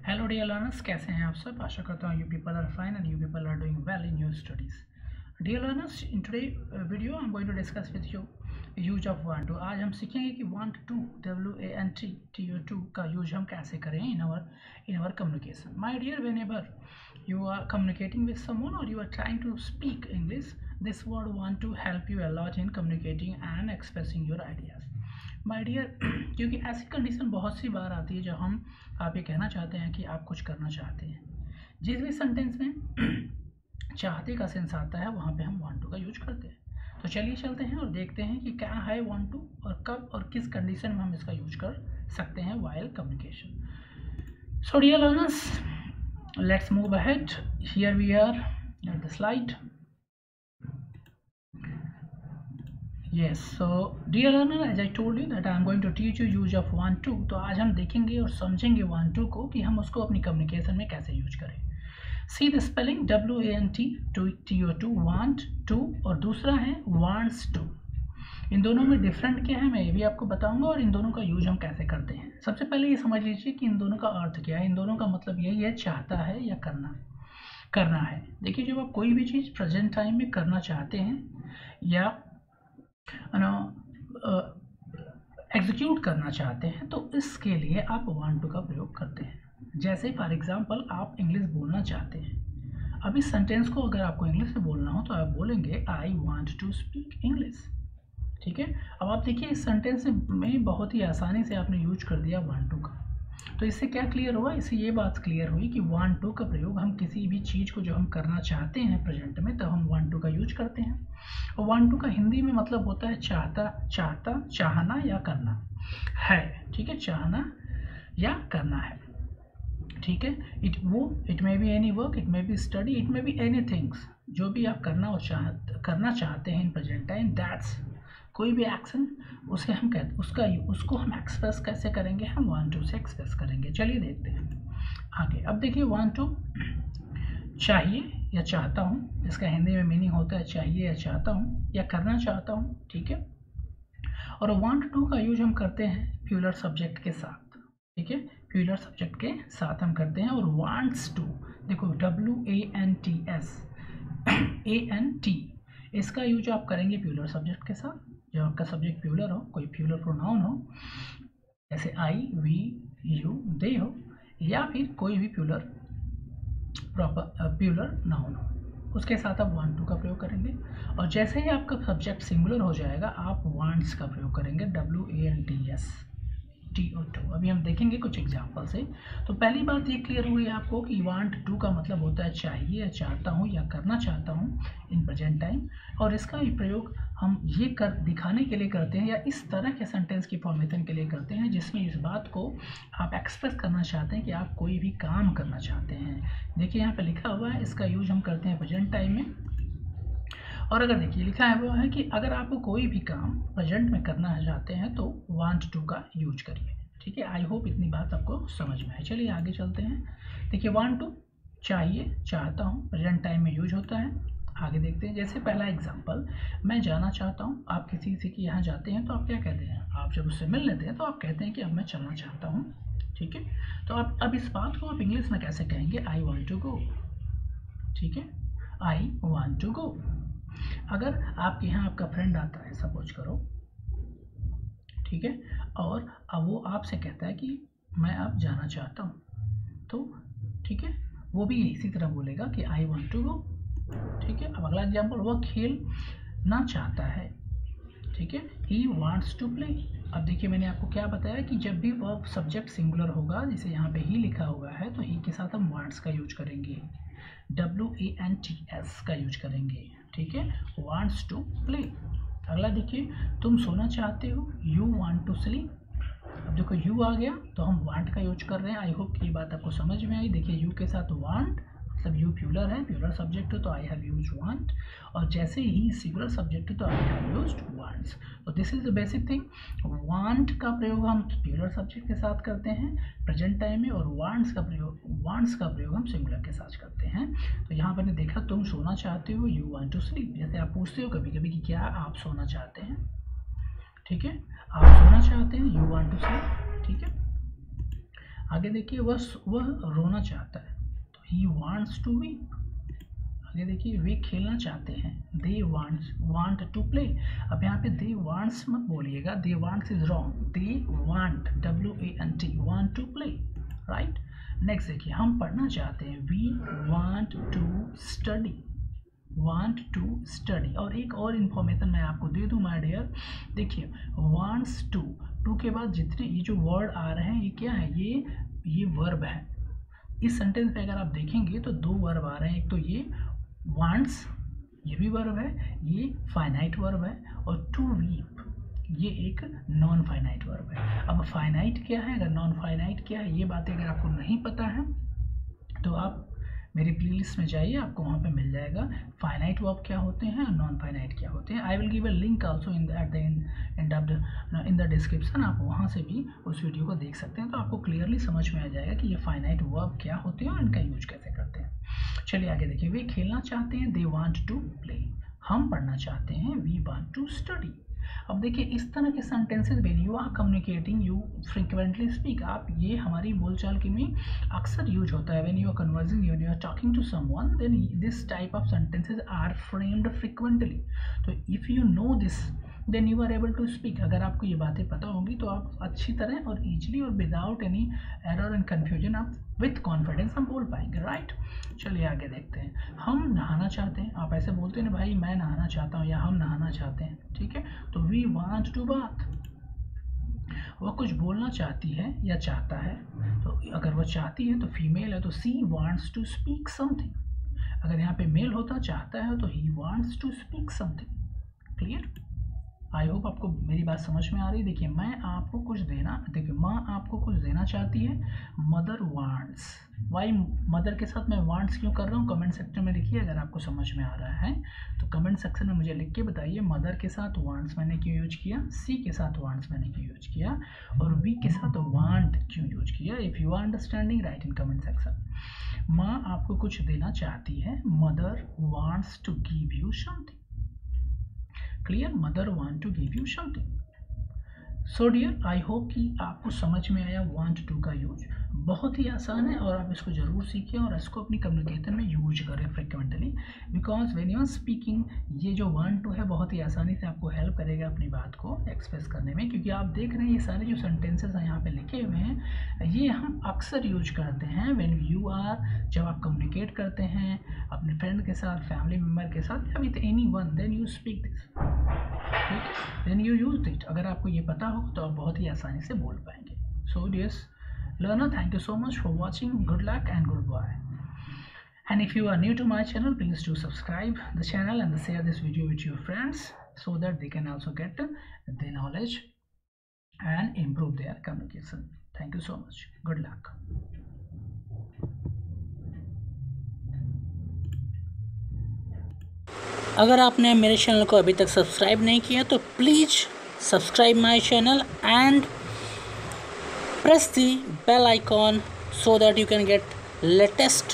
Hello dear learners, कैसे हैं आप सब। आशा करता हूँ you people are fine and you people are doing well in your studies. Dear learners, in today video I am going to discuss with you use of want to. आज हम सीखेंगे कि वांट टू WANT का use हम कैसे करें in our communication. My dear, whenever you are communicating with someone or you are trying to speak English, this word want to help you a lot in communicating and expressing your ideas. My dear, क्योंकि ऐसी condition बहुत सी बार आती है जब हम आप ये कहना चाहते हैं कि आप कुछ करना चाहते हैं। जिस भी सेंटेंस में चाहते का सेंस आता है वहाँ पे हम वांट टू का यूज करते हैं। तो चलिए चलते हैं और देखते हैं कि क्या है वांट टू और कब और किस कंडीशन में हम इसका यूज कर सकते हैं while communication. So dear learners, let's move ahead. Here we are at the slide. Yes, so dear learner, as I told you that I am going to teach you use of want to. तो आज हम देखेंगे और समझेंगे want to को कि हम उसको अपनी कम्युनिकेशन में कैसे यूज करें। See the spelling WANT want to, और दूसरा है wants to। इन दोनों में डिफरेंट क्या है मैं ये भी आपको बताऊंगा और इन दोनों का यूज हम कैसे करते हैं। सबसे पहले ये समझ लीजिए कि इन दोनों का अर्थ क्या है। इन दोनों का मतलब यही है चाहता है या करना है। देखिए, जब आप कोई भी चीज़ प्रेजेंट टाइम में करना चाहते हैं या एग्जीक्यूट करना चाहते हैं तो इसके लिए आप वांट टू का प्रयोग करते हैं। जैसे फॉर एग्जांपल आप इंग्लिश बोलना चाहते हैं। अब इस सेंटेंस को अगर आपको इंग्लिश में बोलना हो तो आप बोलेंगे I want to speak English. ठीक है। अब आप देखिए इस सेंटेंस में बहुत ही आसानी से आपने यूज कर दिया वांट टू का। तो इससे क्या क्लियर हुआ? इससे ये बात क्लियर हुई कि वांट टू का प्रयोग हम किसी भी चीज़ को जो हम करना चाहते हैं प्रेजेंट में तब हम वांट टू का यूज करते हैं। और वांट टू का हिंदी में मतलब होता है चाहता, चाहना या करना है। ठीक है, चाहना या करना है। ठीक है। It may be any work, it may be study, it may be any things. जो भी आप करना चाहते हैं इन प्रेजेंट टाइम, दैट्स कोई भी एक्शन उसे हम उसको हम एक्सप्रेस कैसे करेंगे? हम वांट टू से एक्सप्रेस करेंगे। चलिए देखते हैं आगे। अब देखिए वांट टू चाहिए या चाहता हूँ, इसका हिंदी में मीनिंग होता है चाहिए या चाहता हूँ या करना चाहता हूँ। ठीक है। और वांट टू का यूज हम करते हैं प्यूलर सब्जेक्ट के साथ। ठीक है, प्यूलर सब्जेक्ट के साथ हम करते हैं। और वांट्स टू, देखो WANT इसका यूज आप करेंगे प्यूलर सब्जेक्ट के साथ। जब आपका सब्जेक्ट प्यूलर हो, कोई प्यूलर प्रोनाउन हो, जैसे आई, वी, यू, दे हो, या फिर कोई भी प्यूलर नाउन हो, उसके साथ आप वांट टू का प्रयोग करेंगे। और जैसे ही आपका सब्जेक्ट सिंगुलर हो जाएगा आप वांट्स का प्रयोग करेंगे, WANTS। अभी हम देखेंगे कुछ एग्जाम्पल से। तो पहली बात ये क्लियर हुई आपको कि वांट टू का मतलब होता है चाहिए या चाहता हूँ या करना चाहता हूँ इन प्रेजेंट टाइम। और इसका प्रयोग हम ये दिखाने के लिए करते हैं या इस तरह के सेंटेंस की फॉर्मेशन के लिए करते हैं जिसमें इस बात को आप एक्सप्रेस करना चाहते हैं कि आप कोई भी काम करना चाहते हैं। देखिए यहाँ पे लिखा हुआ है, इसका यूज हम करते हैं प्रेजेंट टाइम में। और अगर देखिए लिखा है वो है कि अगर आपको कोई भी काम प्रेजेंट में करना चाहते हैं तो वांट टू का यूज करिए। ठीक है, आई होप इतनी बात आपको समझ में आए। चलिए आगे चलते हैं। देखिए वांट टू चाहिए, चाहता हूँ, प्रेजेंट टाइम में यूज होता है। आगे देखते हैं। जैसे पहला एग्जांपल, मैं जाना चाहता हूँ। आप किसी के यहाँ जाते हैं तो आप क्या कहते हैं? आप जब उससे मिल लेते हैं तो आप कहते हैं कि अब मैं चलना चाहता हूँ। ठीक है। तो अब इस बात को आप इंग्लिश में कैसे कहेंगे? I want to go. ठीक है, आई वॉन्ट टू गो। अगर आपके यहाँ आपका फ्रेंड आता है, सपोज करो, ठीक है, और अब वो आपसे कहता है कि मैं अब जाना चाहता हूँ, तो ठीक है, वो भी इसी तरह बोलेगा कि आई वांट टू गो। ठीक है। अब अगला एग्जांपल, वह खेलना चाहता है। ठीक है, ही वांट्स टू प्ले। अब देखिए मैंने आपको क्या बताया कि जब भी वह सब्जेक्ट सिंगुलर होगा, जैसे यहाँ पे ही लिखा हुआ है, तो ही के साथ हम वांट्स का यूज करेंगे, WANTS का यूज करेंगे। ठीक है, वांट्स टू प्ले। अगला देखिए, तुम सोना चाहते हो, यू वांट टू स्लीप। अब देखो यू आ गया तो हम वांट का यूज कर रहे हैं। आई होप ये बात आपको समझ में आई। देखिए यू के साथ वांट, मतलब यू प्यूलर है, प्यूलर सब्जेक्ट हो तो आई हैव यूज्ड वांट, और जैसे ही सिंगुलर सब्जेक्ट हो तो आई हैव यूज्ड वांट्स। तो this is the basic thing. Want का प्रयोग हम प्यूलर सब्जेक्ट के साथ करते हैं प्रेजेंट टाइम में, और वांट्स का प्रयोग हम सिंगुलर के साथ करते हैं। तो यहाँ पर ने देखा, तुम सोना चाहते हो, यू वांट टू स्लीप। जैसे आप पूछते हो कभी कभी कि क्या आप सोना चाहते हैं। ठीक है, आप सोना चाहते हैं, यू वांट टू स्लीप। ठीक है। आगे देखिए वह रोना चाहता है, तो ही वांट्स टू वीप। आगे देखिए वे खेलना चाहते हैं, दे वांट टू प्ले। अब यहाँ पे दे वांट्स मत बोलिएगा, they wants is wrong, they want WANT want to play, right. Next देखिए हम पढ़ना चाहते हैं, we want to study, want to study. और एक और इन्फॉर्मेशन मैं आपको दे दूं माय डियर, देखिए वांट्स टू के बाद जितने ये जो वर्ड आ रहे हैं ये क्या है, ये वर्ब है। इस सेंटेंस पे अगर आप देखेंगे तो दो वर्ब आ रहे हैं, एक तो ये वांट्स, ये भी वर्ब है, ये फाइनाइट वर्ब है, और टू वीप ये एक नॉन फाइनाइट वर्ब है। अब फाइनाइट क्या है, अगर नॉन फाइनाइट क्या है, ये बातें अगर आपको नहीं पता है तो आप मेरी प्लेलिस्ट में जाइए, आपको वहाँ पे मिल जाएगा फाइनाइट वर्ब क्या होते हैं और नॉन फाइनाइट क्या होते हैं। I will give a link also in the description, आप वहाँ से भी उस वीडियो को देख सकते हैं, तो आपको क्लियरली समझ में आ जाएगा कि ये फाइनाइट वर्ब क्या होते हैं और इनका यूज कैसे करते हैं। चलिए आगे देखिए, वे खेलना चाहते हैं, दे वांट टू प्ले। हम पढ़ना चाहते हैं, वी वांट टू स्टडी। अब देखिए इस तरह के sentences when you are communicating you frequently speak, आप ये हमारी बोलचाल के में अक्सर यूज होता है। When you are conversing, when you are talking to someone, then this type of sentences are framed frequently. तो if you know this then you are able to speak. अगर आपको ये बातें पता होंगी तो आप अच्छी तरह और ईजिली और without any error and confusion आप विथ कॉन्फिडेंस हम बोल पाएंगे, राइट। चलिए आगे देखते हैं, हम नहाना चाहते हैं। आप ऐसे बोलते हैं ना, भाई मैं नहाना चाहता हूँ या हम नहाना चाहते हैं, ठीक है। तो वी वांट टू बाथ, वह कुछ बोलना चाहती है या चाहता है, तो अगर वह चाहती है तो फीमेल है, तो she wants to speak something. अगर यहाँ पे मेल होता चाहता है तो he wants to speak something. Clear? I hope आपको मेरी बात समझ में आ रही है। देखिए मैं आपको कुछ देना, देखिए माँ आपको कुछ देना चाहती है, मदर वांट्स। वाई मदर के साथ मैं वांट्स क्यों कर रहा हूँ, कमेंट सेक्शन में लिखिए अगर आपको समझ में आ रहा है तो कमेंट सेक्शन में मुझे लिख के बताइए, मदर के साथ वांट्स मैंने क्यों यूज किया, सी के साथ वांट्स मैंने क्यों यूज किया, और वी के साथ वांट क्यों यूज किया। If you are understanding, write in comment section. माँ आपको कुछ देना चाहती है, mother wants to give you something. Clear? Mother want to give you something. So dear, I hope कि आपको समझ में आया वांट टू का यूज। बहुत ही आसान है और आप इसको ज़रूर सीखें और इसको अपनी कम्युनिकेशन में यूज करें frequently, because when you are speaking ये जो वांट टू है बहुत ही आसानी से आपको हेल्प करेगा अपनी बात को एक्सप्रेस करने में, क्योंकि आप देख रहे हैं ये सारे जो सेंटेंसेस हैं यहाँ पे लिखे हुए हैं ये हम अक्सर यूज करते हैं व्हेन यू आर, जब आप कम्युनिकेट करते हैं अपने फ्रेंड के साथ, फैमिली मेम्बर के साथ, या with anyone, then you speak this, ठीक है, देन यू यूज इट। अगर आपको ये पता हो तो आप बहुत ही आसानी से बोल पाएंगे। सो dears learner, thank you so much for watching. Good luck and goodbye. And if you are new to my channel, please do subscribe the channel and share this video with your friends so that they can also get the knowledge and improve their communication. Thank you so much. Good luck. अगर आपने मेरे channel को अभी तक subscribe नहीं किया तो please subscribe my channel and press the bell icon so that you can get latest